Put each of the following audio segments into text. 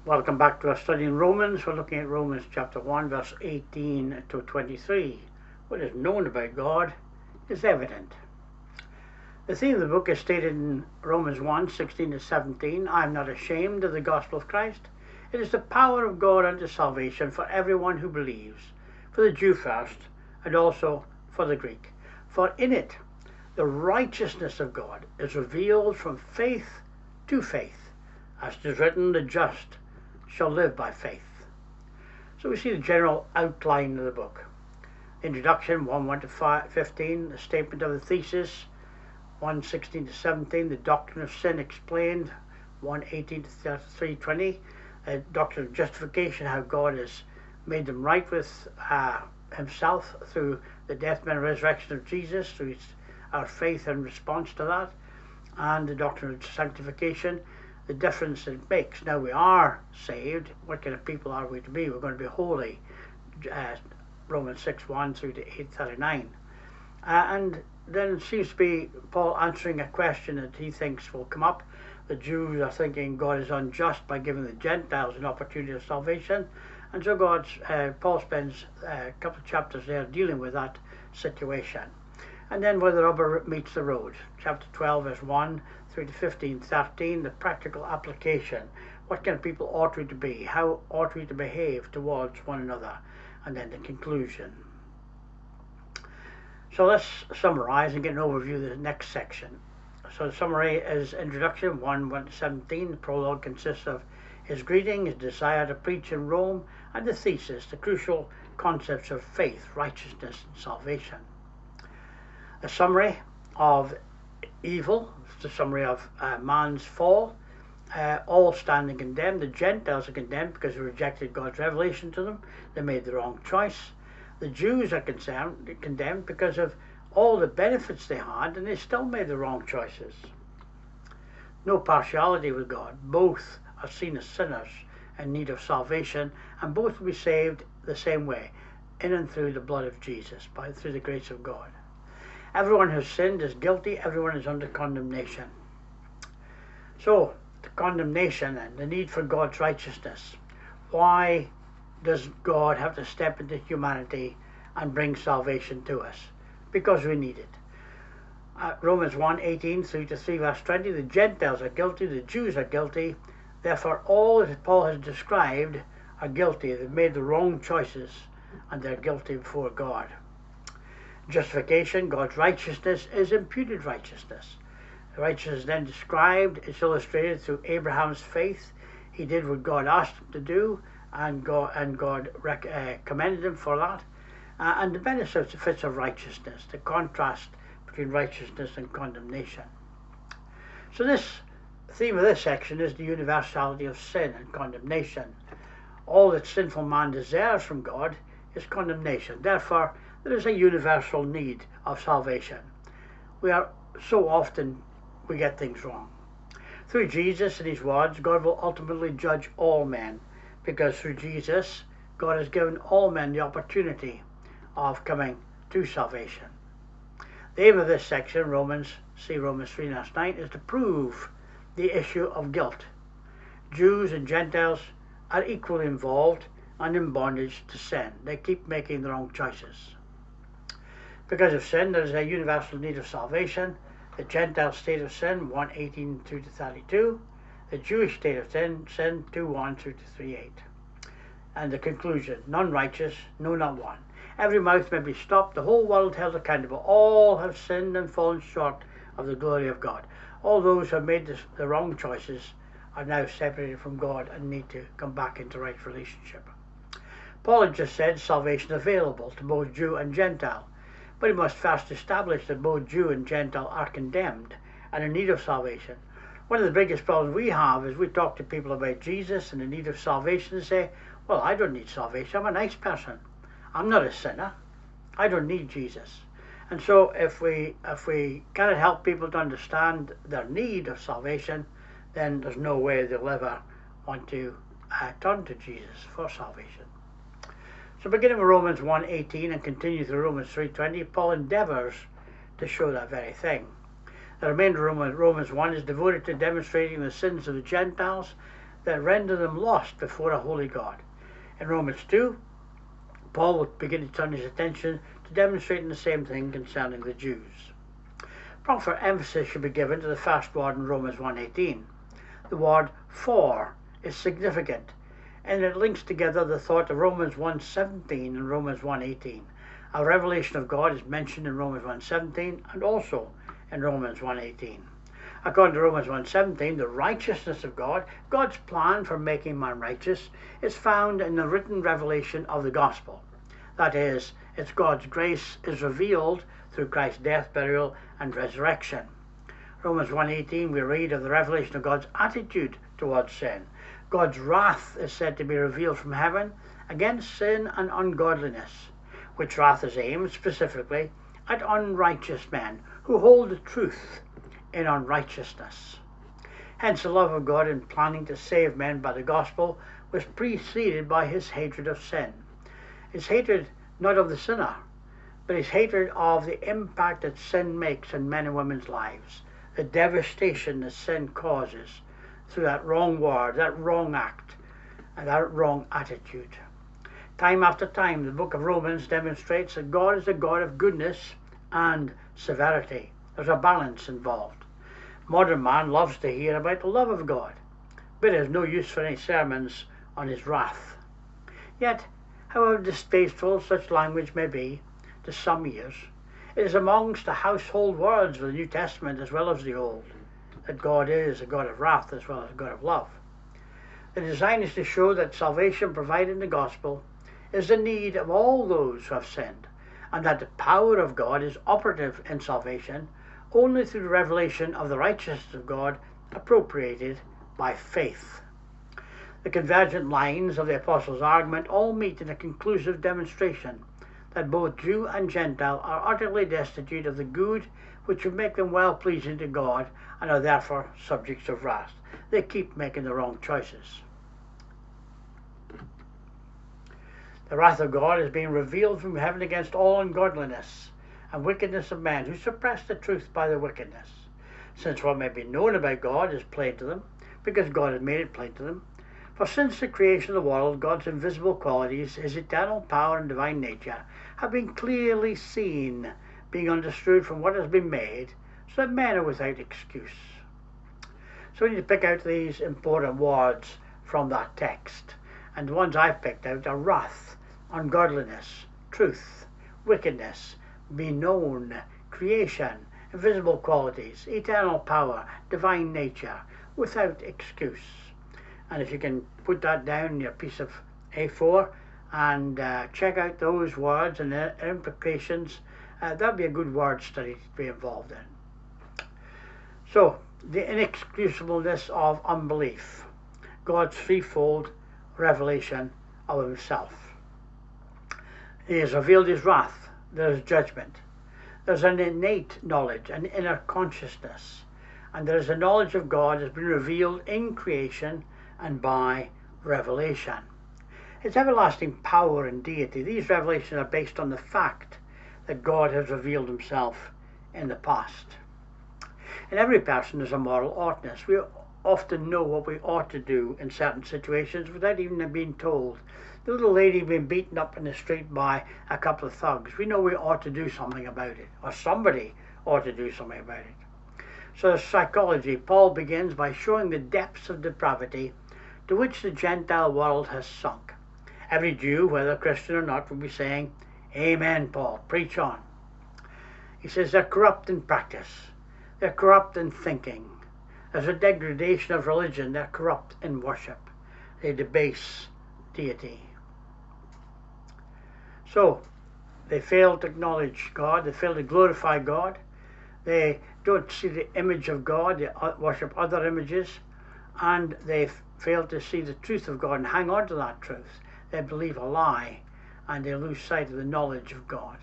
Welcome back to our study in Romans. We're looking at Romans chapter 1, verse 18 to 23. What is known about God is evident. The theme of the book is stated in Romans 1, 16 to 17. I am not ashamed of the gospel of Christ. It is the power of God unto salvation for everyone who believes, for the Jew first, and also for the Greek. For in it the righteousness of God is revealed from faith to faith, as it is written, the just shall live by faith. So we see the general outline of the book. Introduction 1 to 15, the statement of the thesis 1:16 to 17, the doctrine of sin explained 1:18 to 3:20, doctrine of justification, how God has made them right with himself through the death, burial, and resurrection of Jesus, through our faith and response to that, and the doctrine of sanctification, the difference it makes. Now we are saved. What kind of people are we to be? We're going to be holy. Romans 6:1 through to 8:39. And then it seems to be Paul answering a question that he thinks will come up. The Jews are thinking God is unjust by giving the Gentiles an opportunity of salvation. And so Paul spends a couple of chapters there dealing with that situation. And then where the rubber meets the road, chapter 12, verse 1 through to 15:13, the practical application. What kind of people ought we to be? How ought we to behave towards one another? And then the conclusion. So let's summarize and get an overview of the next section. So the summary is introduction 1 to 17. The prologue consists of his greeting, his desire to preach in Rome, and the thesis, the crucial concepts of faith, righteousness, and salvation. A summary of evil, the summary of man's fall, all standing condemned. The Gentiles are condemned because they rejected God's revelation to them. They made the wrong choice. The Jews are condemned because of all the benefits they had, and they still made the wrong choices. No partiality with God. Both are seen as sinners in need of salvation, and both will be saved the same way, in and through the blood of Jesus, through the grace of God. Everyone who sinned is guilty. Everyone is under condemnation. So, the condemnation and the need for God's righteousness. Why does God have to step into humanity and bring salvation to us? Because we need it. Romans 1:18 through to 3 verse 20, the Gentiles are guilty, the Jews are guilty. Therefore, all that Paul has described are guilty. They've made the wrong choices, and they're guilty before God. Justification, God's righteousness, is imputed righteousness. The righteousness then described, it's illustrated through Abraham's faith. He did what God asked him to do, and God commended him for that. And the benefits of righteousness, the contrast between righteousness and condemnation. So this theme of this section is the universality of sin and condemnation. All that sinful man deserves from God is condemnation. Therefore, there is a universal need of salvation. We get things wrong. Through Jesus and his words, God will ultimately judge all men, because through Jesus, God has given all men the opportunity of coming to salvation. The aim of this section, Romans 3 verse 9, is to prove the issue of guilt. Jews and Gentiles are equally involved and in bondage to sin. They keep making the wrong choices. Because of sin, there is a universal need of salvation. The Gentile state of sin, 1:18 through to 32. The Jewish state of sin, 2:1 through to 3:8. And the conclusion, none righteous, no, not one. Every mouth may be stopped, the whole world held accountable. All have sinned and fallen short of the glory of God. All those who have made the wrong choices are now separated from God and need to come back into right relationship. Paul had just said salvation available to both Jew and Gentile. But he must first establish that both Jew and Gentile are condemned and in need of salvation. One of the biggest problems we have is we talk to people about Jesus and the need of salvation and say, well, I don't need salvation. I'm a nice person. I'm not a sinner. I don't need Jesus. And so if we cannot help people to understand their need of salvation, then there's no way they'll ever want to turn to Jesus for salvation. So beginning with Romans 1:18 and continue through Romans 3:20, Paul endeavours to show that very thing. The remainder of Romans 1 is devoted to demonstrating the sins of the Gentiles that render them lost before a holy God. In Romans 2, Paul will begin to turn his attention to demonstrating the same thing concerning the Jews. Proper emphasis should be given to the first word in Romans 1:18. The word for is significant, and it links together the thought of Romans 1:17 and Romans 1:18. A revelation of God is mentioned in Romans 1:17 and also in Romans 1:18. According to Romans 1:17, the righteousness of God, God's plan for making man righteous, is found in the written revelation of the gospel. That is, it's God's grace is revealed through Christ's death, burial, and resurrection. Romans 1:18, we read of the revelation of God's attitude towards sin. God's wrath is said to be revealed from heaven against sin and ungodliness, which wrath is aimed specifically at unrighteous men who hold the truth in unrighteousness. Hence the love of God in planning to save men by the gospel was preceded by his hatred of sin. His hatred not of the sinner, but his hatred of the impact that sin makes in men and women's lives, the devastation that sin causes through that wrong word, that wrong act, and that wrong attitude. Time after time, the book of Romans demonstrates that God is a God of goodness and severity. There's a balance involved. Modern man loves to hear about the love of God, but has no use for any sermons on his wrath. Yet, however distasteful such language may be to some ears, it is amongst the household words of the New Testament as well as the Old, that God is a God of wrath as well as a God of love. The design is to show that salvation provided in the gospel is the need of all those who have sinned, and that the power of God is operative in salvation only through the revelation of the righteousness of God appropriated by faith. The convergent lines of the Apostles' argument all meet in a conclusive demonstration that both Jew and Gentile are utterly destitute of the good which would make them well-pleasing to God and are therefore subjects of wrath. They keep making the wrong choices. The wrath of God is being revealed from heaven against all ungodliness and wickedness of men who suppress the truth by their wickedness. Since what may be known about God is plain to them, because God has made it plain to them. For since the creation of the world, God's invisible qualities, his eternal power and divine nature, have been clearly seen, being understood from what has been made, so that men are without excuse. So we need to pick out these important words from that text. And the ones I've picked out are wrath, ungodliness, truth, wickedness, be known, creation, invisible qualities, eternal power, divine nature, without excuse. And if you can put that down in your piece of A4 and check out those words and their implications, that'd be a good word study to be involved in. So, the inexcusableness of unbelief, God's threefold revelation of himself. He has revealed his wrath. There's judgment. There's an innate knowledge, an inner consciousness, and there is a knowledge of God has been revealed in creation and by revelation. His everlasting power and deity, these revelations are based on the fact that God has revealed himself in the past. In every person there's a moral oughtness. We often know what we ought to do in certain situations without even being told. The little lady being beaten up in the street by a couple of thugs, we know we ought to do something about it, or somebody ought to do something about it. So as psychology, Paul begins by showing the depths of depravity to which the Gentile world has sunk. Every Jew, whether Christian or not, will be saying, "Amen, Paul, preach on." He says they're corrupt in practice, they're corrupt in thinking. There's a degradation of religion, they're corrupt in worship. They debase deity. So, they fail to acknowledge God, they fail to glorify God, they don't see the image of God, they worship other images, and they fail to see the truth of God and hang on to that truth. They believe a lie, and they lose sight of the knowledge of God.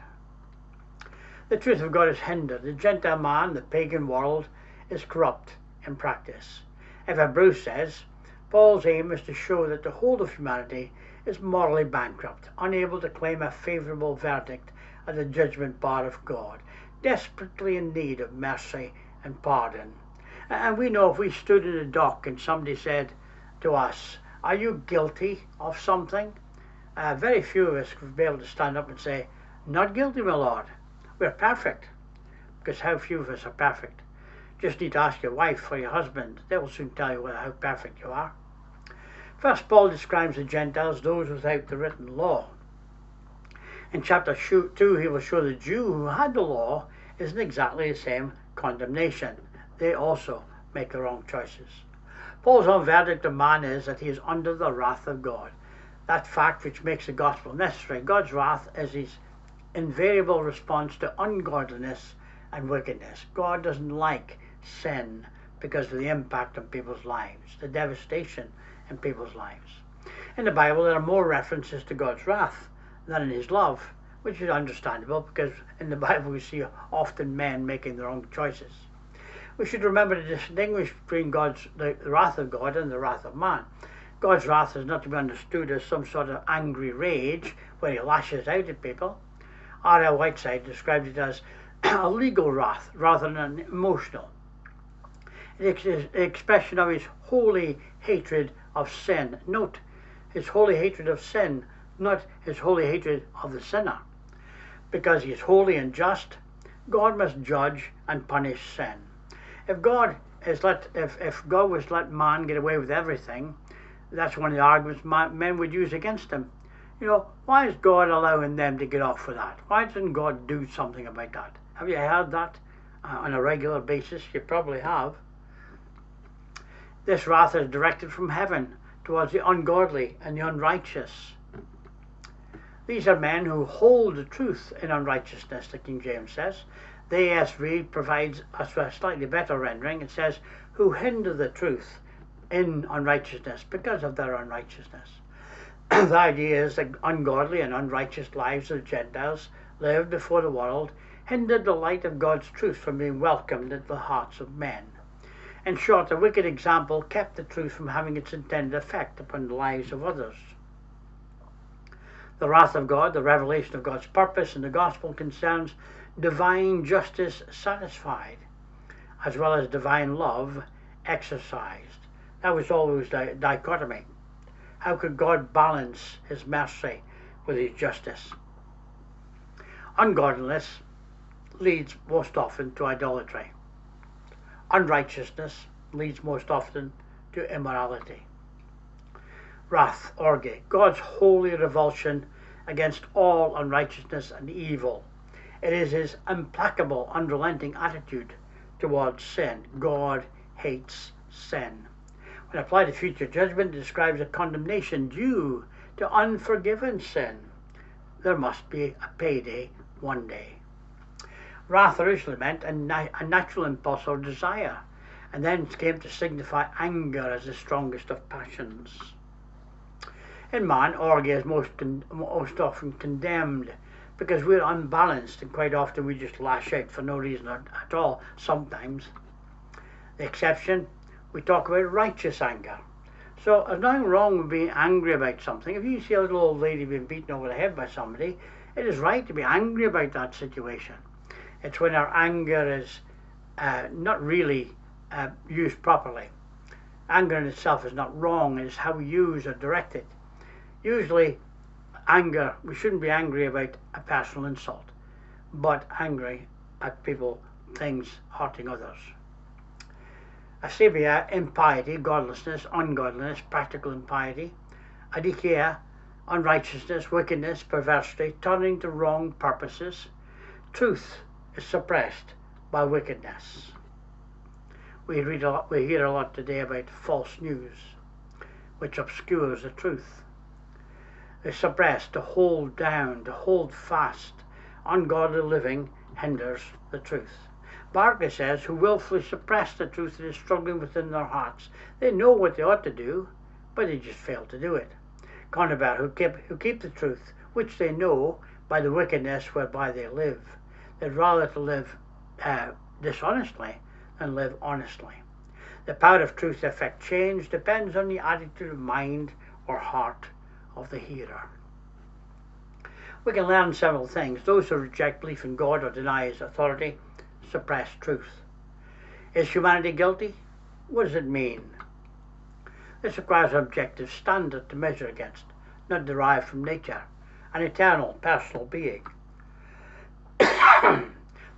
The truth of God is hindered. The Gentile man, the pagan world, is corrupt in practice. If Bruce says, Paul's aim is to show that the whole of humanity is morally bankrupt, unable to claim a favourable verdict at the judgment bar of God, desperately in need of mercy and pardon. And we know if we stood in the dock and somebody said, to us. Are you guilty of something? Very few of us would be able to stand up and say, not guilty, my Lord. We're perfect. Because how few of us are perfect? Just need to ask your wife or your husband. They will soon tell you how perfect you are. First, Paul describes the Gentiles, those without the written law. In chapter 2, he will show the Jew who had the law is in exactly the same condemnation. They also make the wrong choices. Paul's own verdict of man is that he is under the wrath of God. That fact which makes the gospel necessary. God's wrath is his invariable response to ungodliness and wickedness. God doesn't like sin because of the impact on people's lives, the devastation in people's lives. In the Bible, there are more references to God's wrath than in his love, which is understandable because in the Bible we see often men making the wrong choices. We should remember to distinguish between the wrath of God and the wrath of man. God's wrath is not to be understood as some sort of angry rage where he lashes out at people. R.L. Whiteside described it as a legal wrath rather than an emotional. It is an expression of his holy hatred of sin. Note, his holy hatred of sin, not his holy hatred of the sinner. Because he is holy and just, God must judge and punish sin. If God was to let man get away with everything, that's one of the arguments men would use against him. Why is God allowing them to get off with that? Why doesn't God do something about that? Have you heard that on a regular basis? You probably have. This wrath is directed from heaven towards the ungodly and the unrighteous. These are men who hold the truth in unrighteousness, the King James says. The ASV provides a slightly better rendering. It says, who hinder the truth in unrighteousness because of their unrighteousness. The idea is that ungodly and unrighteous lives of Gentiles lived before the world hindered the light of God's truth from being welcomed into the hearts of men. In short, the wicked example kept the truth from having its intended effect upon the lives of others. The wrath of God, the revelation of God's purpose in the gospel, concerns divine justice satisfied, as well as divine love exercised. That was always the dichotomy. How could God balance his mercy with his justice? Ungodliness leads most often to idolatry. Unrighteousness leads most often to immorality. Wrath, orge, God's holy revulsion against all unrighteousness and evil. It is his implacable, unrelenting attitude towards sin. God hates sin. When applied to future judgment, it describes a condemnation due to unforgiven sin. There must be a payday one day. Wrath originally meant a natural impulse or desire, and then came to signify anger as the strongest of passions. In man, orge is most often condemned because we're unbalanced, and quite often we just lash out for no reason at all, sometimes. The exception, we talk about righteous anger. So there's nothing wrong with being angry about something. If you see a little old lady being beaten over the head by somebody, it is right to be angry about that situation. It's when our anger is not really used properly. Anger in itself is not wrong, it's how we use or direct it. Usually, anger, we shouldn't be angry about a personal insult, but angry at people, things hurting others. Asabia, impiety, godlessness, ungodliness, practical impiety. Adikia, unrighteousness, wickedness, perversity, turning to wrong purposes. Truth is suppressed by wickedness. We hear a lot today about false news, which obscures the truth. They suppress, to hold down, to hold fast. Ungodly living hinders the truth. Barclay says, who willfully suppress the truth that is struggling within their hearts. They know what they ought to do, but they just fail to do it. Conrad, who keep the truth, which they know, by the wickedness whereby they live. They'd rather to live dishonestly than live honestly. The power of truth to effect change depends on the attitude of mind or heart of the hearer. We can learn several things. Those who reject belief in God or deny his authority suppress truth. Is humanity guilty? What does it mean? This requires an objective standard to measure against, not derived from nature, an eternal, personal being.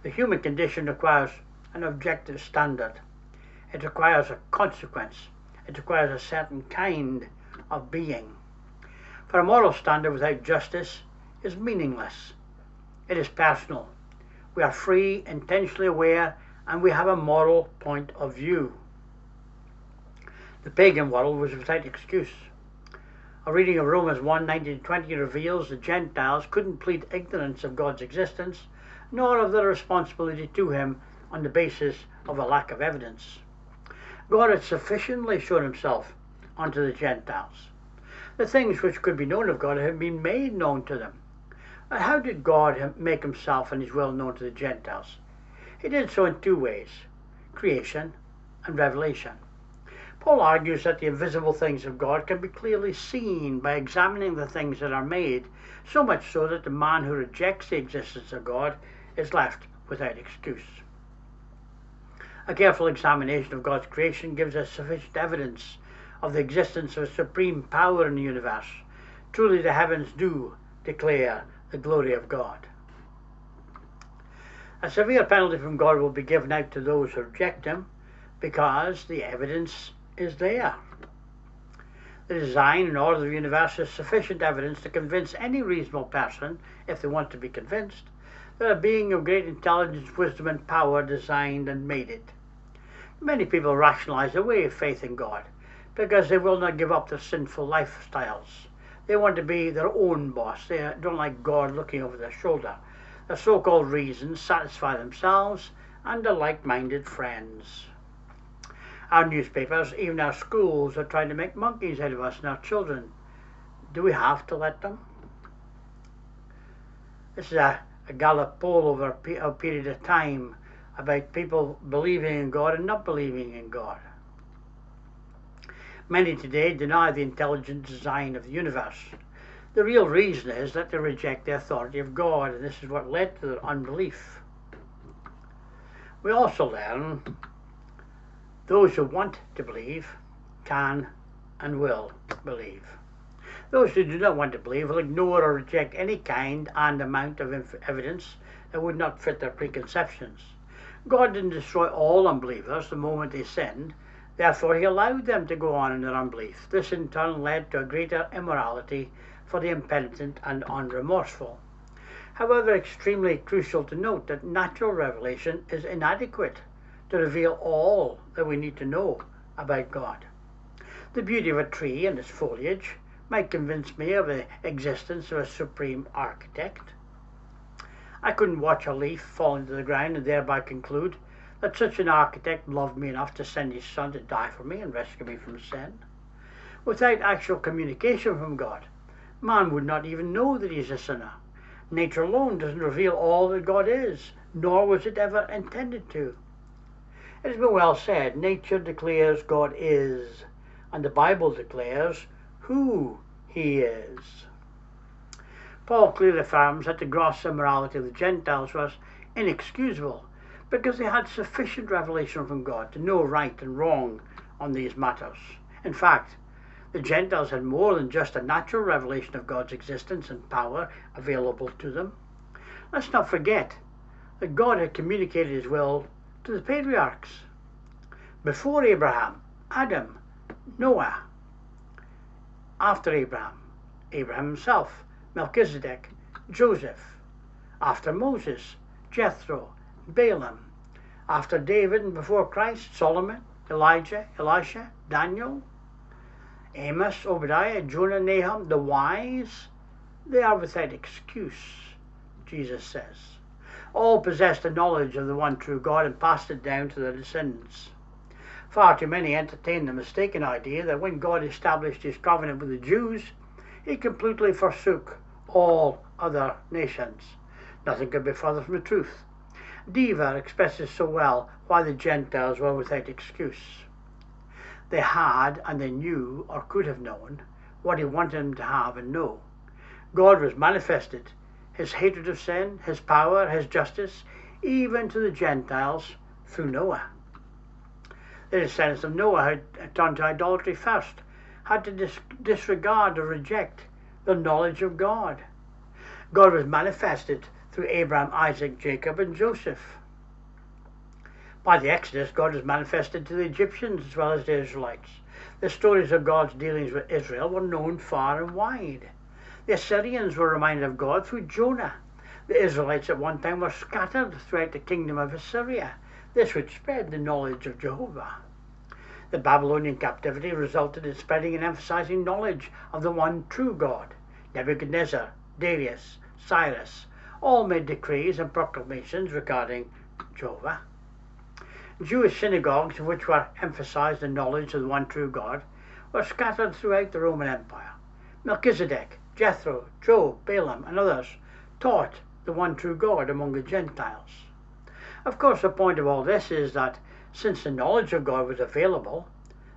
The human condition requires an objective standard. It requires a consequence. It requires a certain kind of being. For a moral standard without justice is meaningless. It is personal. We are free, intentionally aware, and we have a moral point of view. The pagan world was without excuse. A reading of Romans 1:19-20 reveals the Gentiles couldn't plead ignorance of God's existence, nor of their responsibility to him on the basis of a lack of evidence. God had sufficiently shown himself unto the Gentiles. The things which could be known of God had been made known to them. But how did God make himself and his will known to the Gentiles? He did so in two ways: creation and revelation. Paul argues that the invisible things of God can be clearly seen by examining the things that are made, so much so that the man who rejects the existence of God is left without excuse. A careful examination of God's creation gives us sufficient evidence of the existence of a supreme power in the universe. Truly the heavens do declare the glory of God. A severe penalty from God will be given out to those who reject him, because the evidence is there. The design and order of the universe is sufficient evidence to convince any reasonable person, if they want to be convinced, that a being of great intelligence, wisdom, and power designed and made it. Many people rationalize away faith in God because they will not give up their sinful lifestyles. They want to be their own boss. They don't like God looking over their shoulder. Their so-called reasons satisfy themselves and their like-minded friends. Our newspapers, even our schools, are trying to make monkeys out of us and our children. Do we have to let them? This is a Gallup poll over a period of time about people believing in God and not believing in God. Many today deny the intelligent design of the universe. The real reason is that they reject the authority of God, and this is what led to their unbelief. We also learn those who want to believe can and will believe. Those who do not want to believe will ignore or reject any kind and amount of evidence that would not fit their preconceptions. God didn't destroy all unbelievers the moment they sinned. Therefore, he allowed them to go on in their unbelief. This in turn led to a greater immorality for the impenitent and unremorseful. However, extremely crucial to note that natural revelation is inadequate to reveal all that we need to know about God. The beauty of a tree and its foliage might convince me of the existence of a supreme architect. I couldn't watch a leaf fall into the ground and thereby conclude that such an architect loved me enough to send his son to die for me and rescue me from sin. Without actual communication from God, man would not even know that he is a sinner. Nature alone doesn't reveal all that God is, nor was it ever intended to. It has been well said, nature declares God is, and the Bible declares who he is. Paul clearly affirms that the gross immorality of the Gentiles was inexcusable because they had sufficient revelation from God to know right and wrong on these matters. In fact, the Gentiles had more than just a natural revelation of God's existence and power available to them. Let's not forget that God had communicated his will to the patriarchs. Before Abraham, Adam, Noah. After Abraham, Abraham himself, Melchizedek, Joseph. After Moses, Jethro, Balaam. After David and before Christ, Solomon, Elijah, Elisha, Daniel, Amos, Obadiah, Jonah, Nahum, the wise. They are without excuse, Jesus says. All possessed the knowledge of the one true God and passed it down to their descendants. Far too many entertain the mistaken idea that when God established his covenant with the Jews, he completely forsook all other nations. Nothing could be further from the truth. Deva expresses so well why the Gentiles were without excuse. They had, and they knew, or could have known, what he wanted them to have and know. God was manifested, his hatred of sin, his power, his justice, even to the Gentiles through Noah. The descendants of Noah had turned to idolatry first, had to disregard or reject the knowledge of God. God was manifested through Abraham, Isaac, Jacob, and Joseph. By the Exodus, God was manifested to the Egyptians as well as the Israelites. The stories of God's dealings with Israel were known far and wide. The Assyrians were reminded of God through Jonah. The Israelites at one time were scattered throughout the kingdom of Assyria. This would spread the knowledge of Jehovah. The Babylonian captivity resulted in spreading and emphasizing knowledge of the one true God. Nebuchadnezzar, Darius, Cyrus all made decrees and proclamations regarding Jehovah. Jewish synagogues, in which were emphasized the knowledge of the one true God, were scattered throughout the Roman Empire. Melchizedek, Jethro, Job, Balaam, and others taught the one true God among the Gentiles. Of course, the point of all this is that since the knowledge of God was available,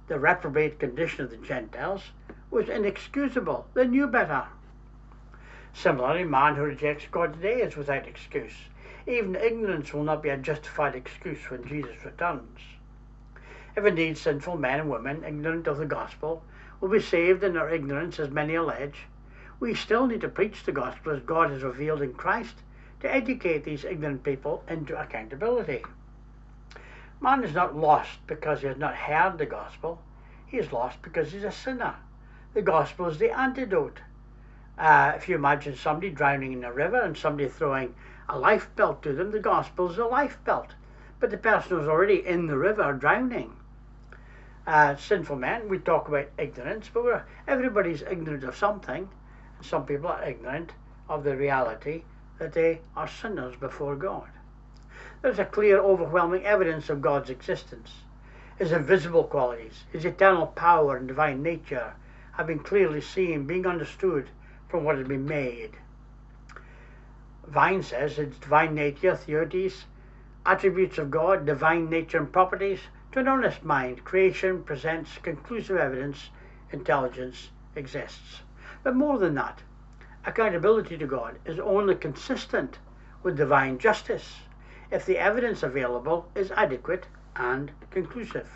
the reprobate condition of the Gentiles was inexcusable. They knew better. Similarly, man who rejects God today is without excuse. Even ignorance will not be a justified excuse when Jesus returns. If indeed sinful men and women, ignorant of the gospel, will be saved in their ignorance, as many allege, we still need to preach the gospel as God has revealed in Christ to educate these ignorant people into accountability. Man is not lost because he has not heard the gospel. He is lost because he's a sinner. The gospel is the antidote. If you imagine somebody drowning in a river and somebody throwing a life belt to them, the gospel is a life belt. But the person who's already in the river drowning. Sinful men, we talk about ignorance, but everybody's ignorant of something. And some people are ignorant of the reality that they are sinners before God. There's a clear, overwhelming evidence of God's existence. His invisible qualities, his eternal power and divine nature have been clearly seen, being understood from what has been made. Vine says its divine nature, theories, attributes of God, divine nature and properties. To an honest mind, creation presents conclusive evidence intelligence exists. But more than that, accountability to God is only consistent with divine justice if the evidence available is adequate and conclusive.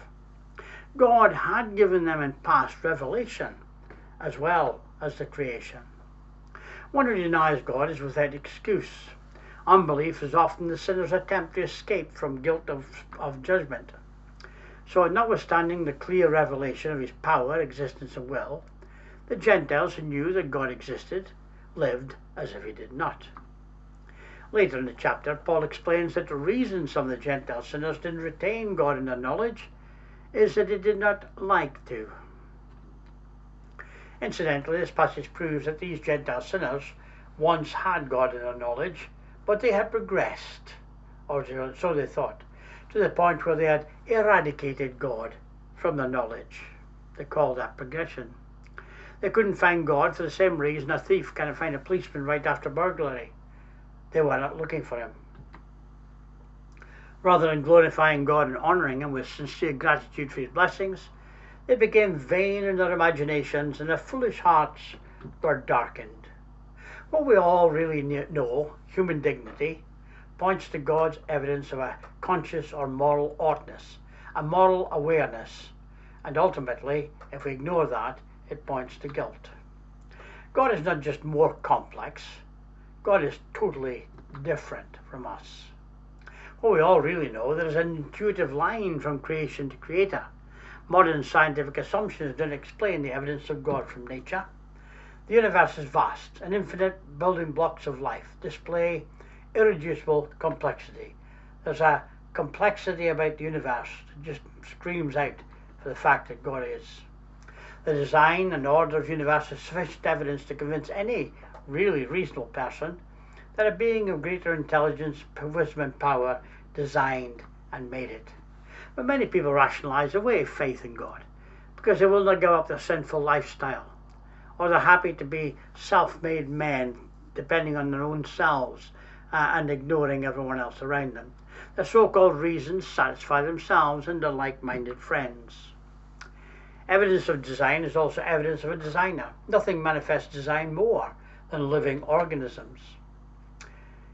God had given them in past revelation as well as the creation. One who denies God is without excuse. Unbelief is often the sinner's attempt to escape from guilt of judgment. So, notwithstanding the clear revelation of his power, existence, and will, the Gentiles who knew that God existed lived as if he did not. Later in the chapter, Paul explains that the reason some of the Gentile sinners didn't retain God in their knowledge is that they did not like to. Incidentally, this passage proves that these Gentile sinners once had God in their knowledge, but they had progressed, or so they thought, to the point where they had eradicated God from their knowledge. They call that progression. They couldn't find God for the same reason a thief can't find a policeman right after burglary. They were not looking for him. Rather than glorifying God and honouring him with sincere gratitude for his blessings, they became vain in their imaginations and their foolish hearts were darkened. What we all really know, human dignity, points to God's evidence of a conscious or moral oughtness, a moral awareness, and ultimately, if we ignore that, it points to guilt. God is not just more complex, God is totally different from us. What we all really know, there is an intuitive line from creation to creator. Modern scientific assumptions don't explain the evidence of God from nature. The universe is vast, and infinite building blocks of life display irreducible complexity. There's a complexity about the universe that just screams out for the fact that God is. The design and order of the universe is sufficient evidence to convince any really reasonable person that a being of greater intelligence, wisdom and power designed and made it. But many people rationalize away faith in God because they will not give up their sinful lifestyle, or they're happy to be self-made men depending on their own selves and ignoring everyone else around them. Their so-called reasons satisfy themselves and their like-minded friends. Evidence of design is also evidence of a designer. Nothing manifests design more than living organisms.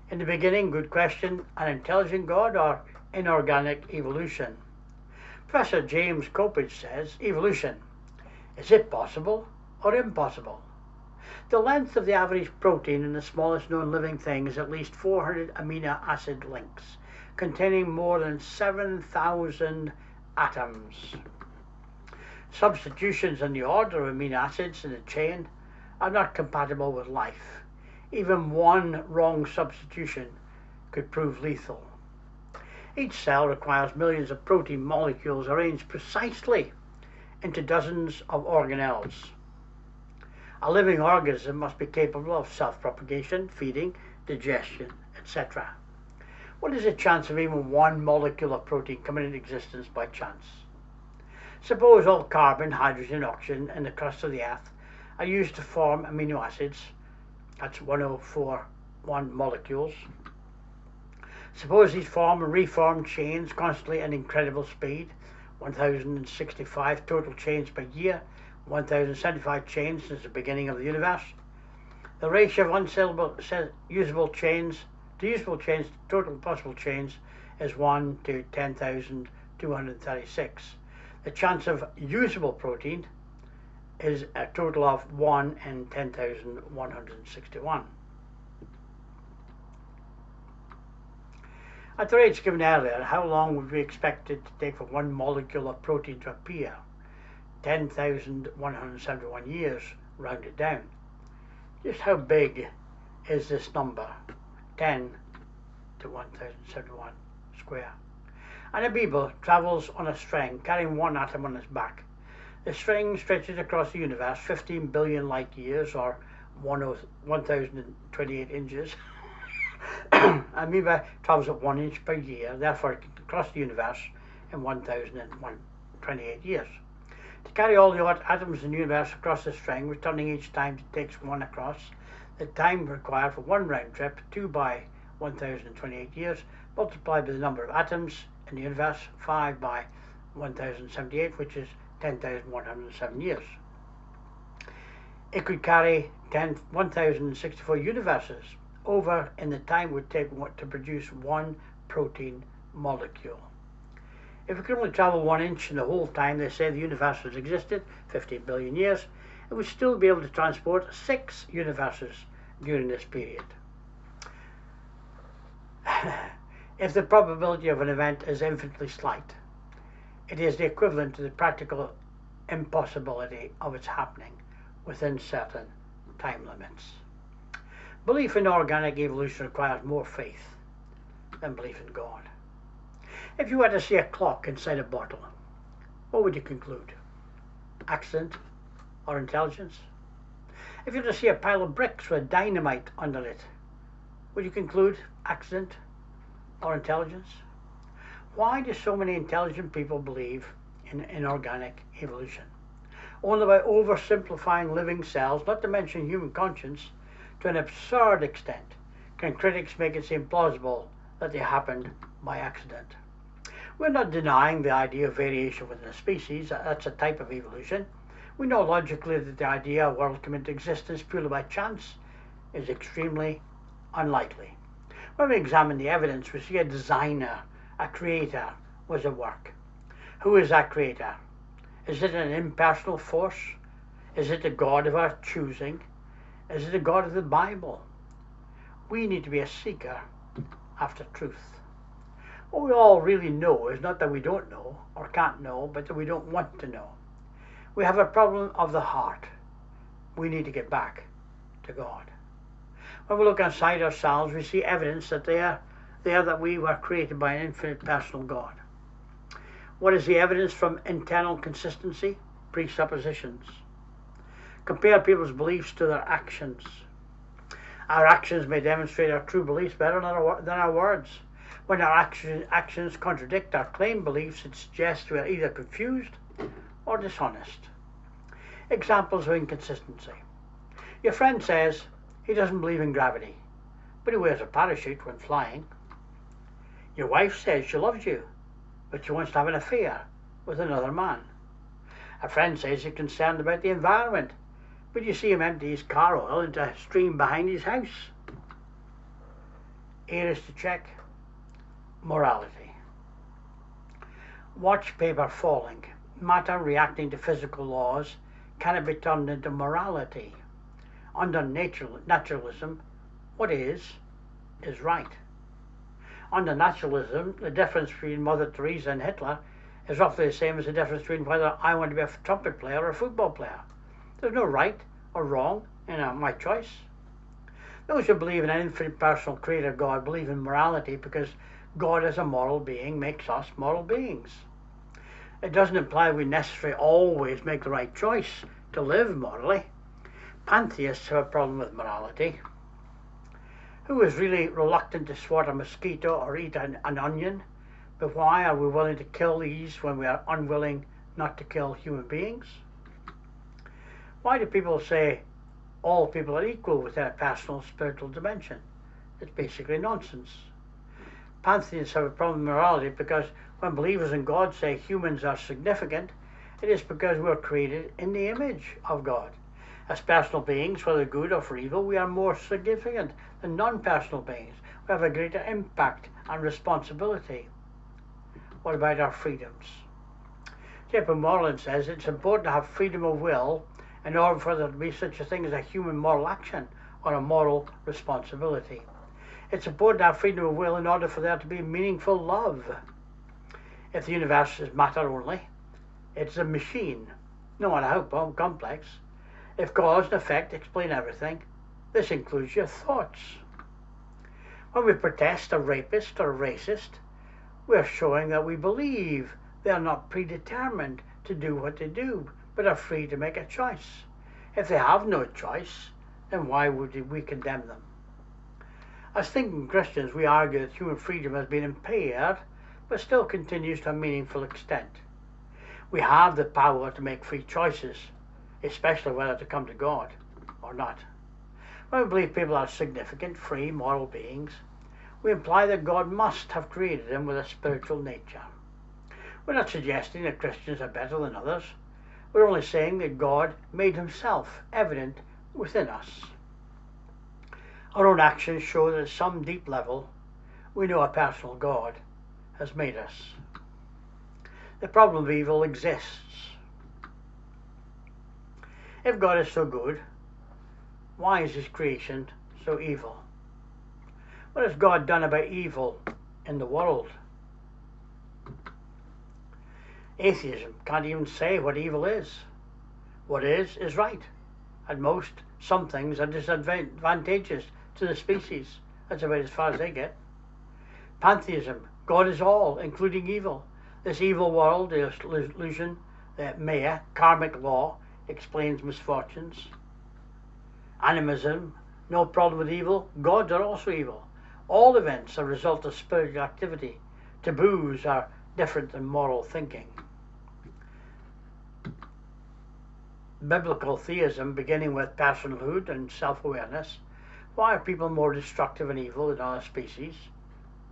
In the beginning, good question, an intelligent God or inorganic evolution? Professor James Coppage says evolution Is it possible or impossible? The length of the average protein in the smallest known living thing is at least 400 amino acid links, containing more than 7,000 atoms. Substitutions in the order of amino acids in the chain are not compatible with life. Even one wrong substitution could prove lethal. Each cell requires millions of protein molecules arranged precisely into dozens of organelles. A living organism must be capable of self-propagation, feeding, digestion, etc. What is the chance of even one molecule of protein coming into existence by chance? Suppose all carbon, hydrogen, oxygen in the crust of the earth are used to form amino acids. That's 1041 molecules. Suppose these form and reform chains constantly at incredible speed, 1,065 total chains per year, 1,075 chains since the beginning of the universe. The ratio of usable chains to total possible chains is 1 to 10,236. The chance of usable protein is a total of 1 in 10,161. At the rates given earlier, how long would we expect it to take for one molecule of protein to appear? 10,171 years, rounded down. Just how big is this number? 10 to 1071 square. An amoeba travels on a string carrying one atom on its back. The string stretches across the universe 15 billion light years, or 1,028 inches. Amoeba travels at 1 inch per year, therefore it can cross the universe in 1,028 years. To carry all the atoms in the universe across the string, returning each time it takes one across, the time required for one round trip, 2 by 1,028 years, multiplied by the number of atoms in the universe, 5 by 1,078, which is 10,107 years. It could carry 1,064 universes over in the time it would take to produce one protein molecule. If it could only travel 1 inch in the whole time they say the universe has existed, 15 billion years, it would still be able to transport 6 universes during this period. If the probability of an event is infinitely slight, it is the equivalent to the practical impossibility of its happening within certain time limits. Belief in organic evolution requires more faith than belief in God. If you were to see a clock inside a bottle, what would you conclude? Accident or intelligence? If you were to see a pile of bricks with dynamite under it, would you conclude accident or intelligence? Why do so many intelligent people believe in inorganic evolution? Only by oversimplifying living cells, not to mention human conscience, to an absurd extent, can critics make it seem plausible that they happened by accident. We're not denying the idea of variation within a species. That's a type of evolution. We know logically that the idea a world came into existence purely by chance is extremely unlikely. When we examine the evidence, we see a designer, a creator, was at work. Who is that creator? Is it an impersonal force? Is it the God of our choosing? Is it the God of the Bible? We need to be a seeker after truth. What we all really know is not that we don't know or can't know, but that we don't want to know. We have a problem of the heart. We need to get back to God. When we look inside ourselves, we see evidence that that we were created by an infinite personal God. What is the evidence from internal consistency? Presuppositions. Compare people's beliefs to their actions. Our actions may demonstrate our true beliefs better than our words. When our actions contradict our claimed beliefs, it suggests we are either confused or dishonest. Examples of inconsistency. Your friend says he doesn't believe in gravity, but he wears a parachute when flying. Your wife says she loves you, but she wants to have an affair with another man. A friend says he's concerned about the environment, but you see him empty his car oil into a stream behind his house. Areas to check. Morality. Watch paper falling. Matter reacting to physical laws can it be turned into morality? Under naturalism, what is right. Under naturalism, the difference between Mother Teresa and Hitler is roughly the same as the difference between whether I want to be a trumpet player or a football player. There's no right or wrong in my choice. Those who believe in an infinite personal creator God believe in morality because God as a moral being makes us moral beings. It doesn't imply we necessarily always make the right choice to live morally. Pantheists have a problem with morality. Who is really reluctant to swat a mosquito or eat an onion? But why are we willing to kill these when we are unwilling not to kill human beings? Why do people say all people are equal within a personal spiritual dimension? It's basically nonsense. Pantheists have a problem with morality because when believers in God say humans are significant, it is because we are created in the image of God. As personal beings, whether good or for evil, we are more significant than non-personal beings. We have a greater impact and responsibility. What about our freedoms? J.P. Moreland says it's important to have freedom of will in order for there to be such a thing as a human moral action or a moral responsibility. It's important to have freedom of will in order for there to be meaningful love. If the universe is matter only, it's a machine, no matter how complex. If cause and effect explain everything, this includes your thoughts. When we protest a rapist or a racist, we are showing that we believe they are not predetermined to do what they do, but are free to make a choice. If they have no choice, then why would we condemn them? As thinking Christians, we argue that human freedom has been impaired, but still continues to a meaningful extent. We have the power to make free choices, especially whether to come to God or not. When we believe people are significant, free, moral beings, we imply that God must have created them with a spiritual nature. We're not suggesting that Christians are better than others. We're only saying that God made himself evident within us. Our own actions show that at some deep level, we know a personal God has made us. The problem of evil exists. If God is so good, why is his creation so evil? What has God done about evil in the world? Atheism can't even say what evil is. What is right. At most, some things are disadvantageous to the species. That's about as far as they get. Pantheism, God is all, including evil. This evil world, the illusion, the Maya, karmic law, explains misfortunes. Animism, no problem with evil. Gods are also evil. All events are a result of spiritual activity. Taboos are different than moral thinking. Biblical theism, beginning with personhood and self-awareness. Why are people more destructive and evil than other species?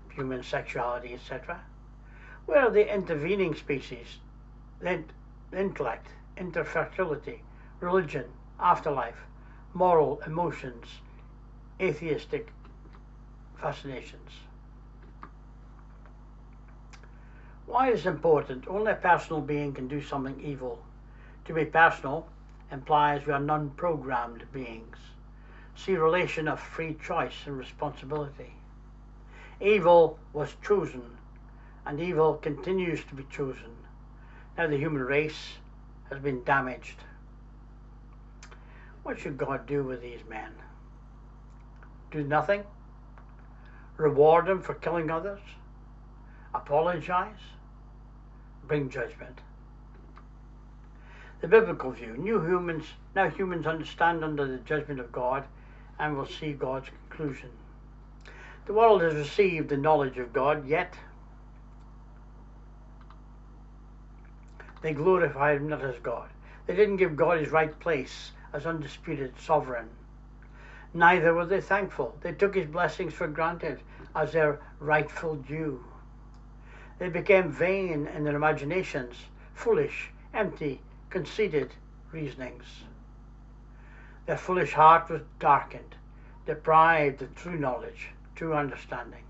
Human sexuality, etc. Where are the intervening species? The intellect, interfertility, religion, afterlife, moral emotions, atheistic fascinations. Why is it important? Only a personal being can do something evil. To be personal implies we are non-programmed beings. See relation of free choice and responsibility. Evil was chosen, and evil continues to be chosen. Now the human race has been damaged. What should God do with these men? Do nothing? Reward them for killing others? Apologize? Bring judgment? The biblical view. Now humans understand under the judgment of God and will see God's conclusion. The world has received the knowledge of God, yet they glorified him not as God. They didn't give God his right place as undisputed sovereign. Neither were they thankful. They took his blessings for granted as their rightful due. They became vain in their imaginations, foolish, empty, conceited reasonings. Their foolish heart was darkened, deprived of true knowledge, true understanding.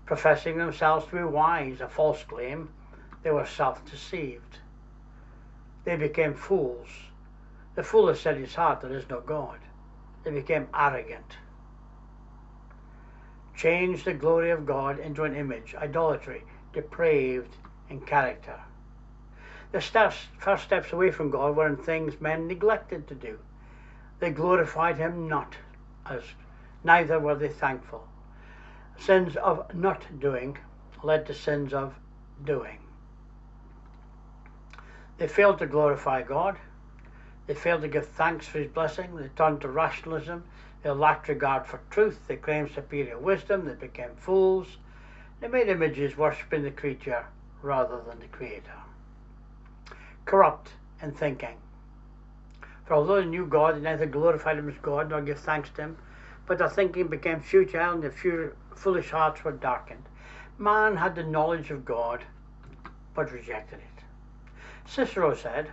Professing themselves to be wise, a false claim, they were self-deceived. They became fools, The fool has said in his heart, there is no God. They became arrogant. Changed the glory of God into an image, idolatry, depraved in character. The first steps away from God were in things men neglected to do. They glorified him not, as neither were they thankful. Sins of not doing led to sins of doing. They failed to glorify God. They failed to give thanks for his blessing. They turned to rationalism. They lacked regard for truth. They claimed superior wisdom. They became fools. They made images worshipping the creature rather than the Creator. Corrupt in thinking. For although they knew God, they neither glorified him as God nor gave thanks to him, but their thinking became futile and their foolish hearts were darkened. Man had the knowledge of God, but rejected it. Cicero said,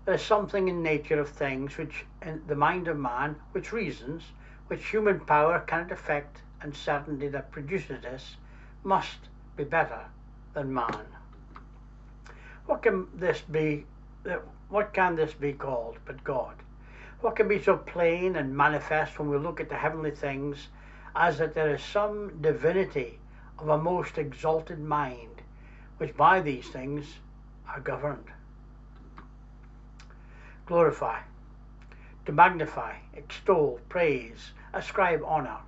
there is something in nature of things which in the mind of man, which reasons, which human power cannot effect, and certainty that produces this must be better than man. What can this be called but God? What can be so plain and manifest when we look at the heavenly things as that there is some divinity of a most exalted mind, which by these things are governed? Glorify, to magnify, extol, praise, ascribe honor,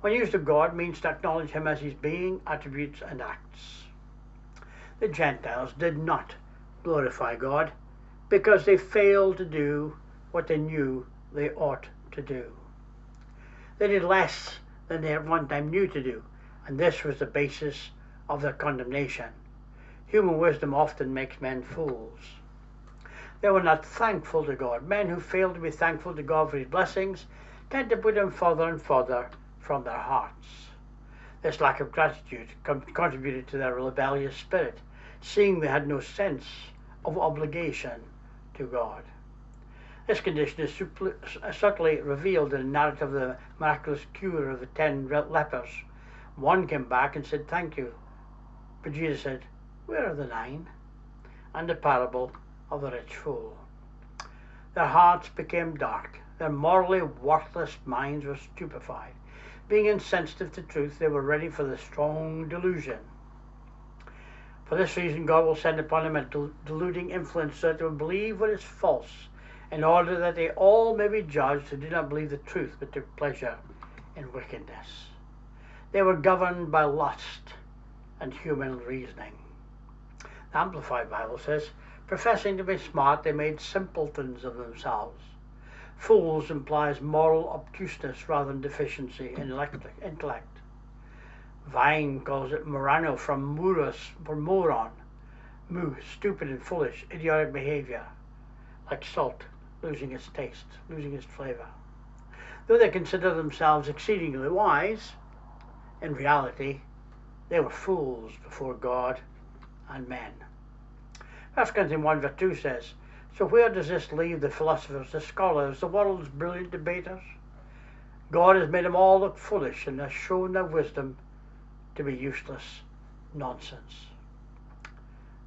when used of God, means to acknowledge him as his being, attributes, and acts. The Gentiles did not glorify God because they failed to do what they knew they ought to do. They did less than they at one time knew to do, and this was the basis of their condemnation. Human wisdom often makes men fools. They were not thankful to God. Men who fail to be thankful to God for his blessings tend to put him further and further from their hearts. This lack of gratitude contributed to their rebellious spirit, seeing they had no sense of obligation to God. This condition is subtly revealed in the narrative of the miraculous cure of the 10 lepers. One came back and said, "Thank you." But Jesus said, "Where are the 9? And the parable of the rich fool. Their hearts became dark. Their morally worthless minds were stupefied. Being insensitive to truth, they were ready for the strong delusion. For this reason, God will send upon them a deluding influence so that they will believe what is false, in order that they all may be judged who did not believe the truth but took pleasure in wickedness. They were governed by lust and human reasoning. The Amplified Bible says, professing to be smart, they made simpletons of themselves. Fools implies moral obtuseness rather than deficiency in intellect. Vine calls it morano from moron, stupid and foolish, idiotic behavior, like salt, losing its taste, losing its flavor. Though they consider themselves exceedingly wise, in reality, they were fools before God and men. 1 Corinthians 1 verse 2 says, so where does this leave the philosophers, the scholars, the world's brilliant debaters? God has made them all look foolish and has shown their wisdom to be useless nonsense.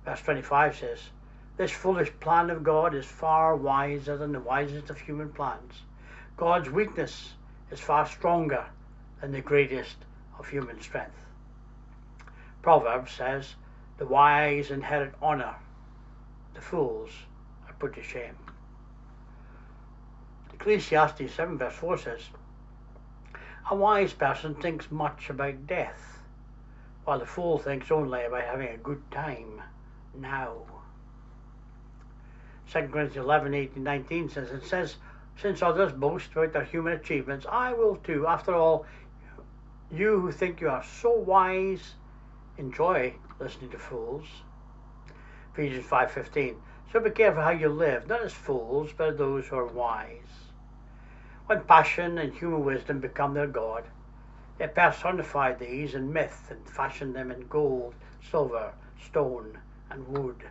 Verse 25 says, this foolish plan of God is far wiser than the wisest of human plans. God's weakness is far stronger than the greatest of human strength. Proverbs says, the wise inherit honor, the fools are put to shame. Ecclesiastes 7 verse 4 says, a wise person thinks much about death, while the fool thinks only about having a good time now. 2 Corinthians 11, 18, 19 says, since others boast about their human achievements, I will too. After all, you who think you are so wise, enjoy listening to fools. Ephesians 5:15. So be careful how you live, not as fools, but as those who are wise. When passion and human wisdom become their God, they personify these in myth and fashion them in gold, silver, stone, and wood.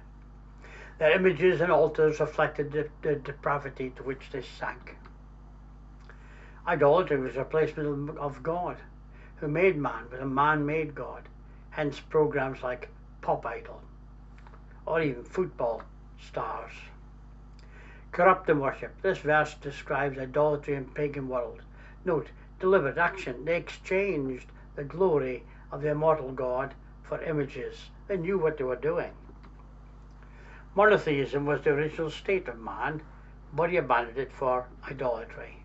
Their images and altars reflected the depravity to which they sank. Idolatry was a replacement of God, who made man with a man-made God, hence programs like Pop Idol, or even football stars. Corrupting worship. This verse describes idolatry in pagan world. Note, deliberate action. They exchanged the glory of the immortal God for images. They knew what they were doing. Monotheism was the original state of man, but he abandoned it for idolatry.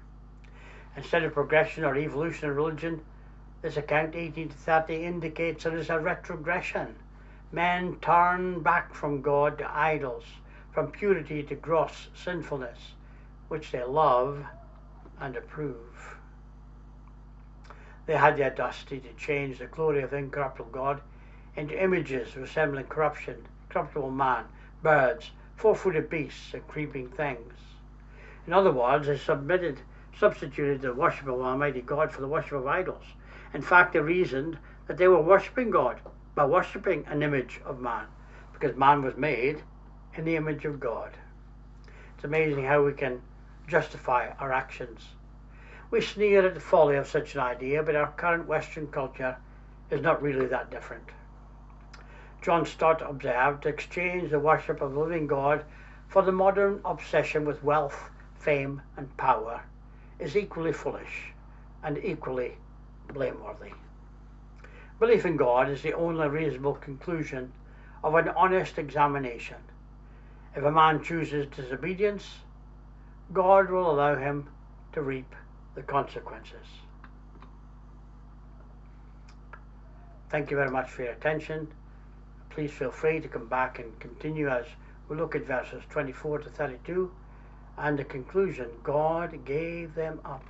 Instead of progression or evolution in religion, this account 18 to 30 indicates there is a retrogression. Men turn back from God to idols, from purity to gross sinfulness, which they love and approve. They had the audacity to change the glory of the incorruptible God into images resembling corruptible man, birds, four-footed beasts, and creeping things. In other words, they substituted the worship of Almighty God for the worship of idols. In fact, they reasoned that they were worshipping God by worshipping an image of man, because man was made in the image of God. It's amazing how we can justify our actions. We sneer at the folly of such an idea, but our current Western culture is not really that different. John Stott observed, to exchange the worship of the living God for the modern obsession with wealth, fame, and power is equally foolish and equally blameworthy. Belief in God is the only reasonable conclusion of an honest examination. If a man chooses disobedience, God will allow him to reap the consequences. Thank you very much for your attention. Please feel free to come back and continue as we look at verses 24 to 32 and the conclusion, God gave them up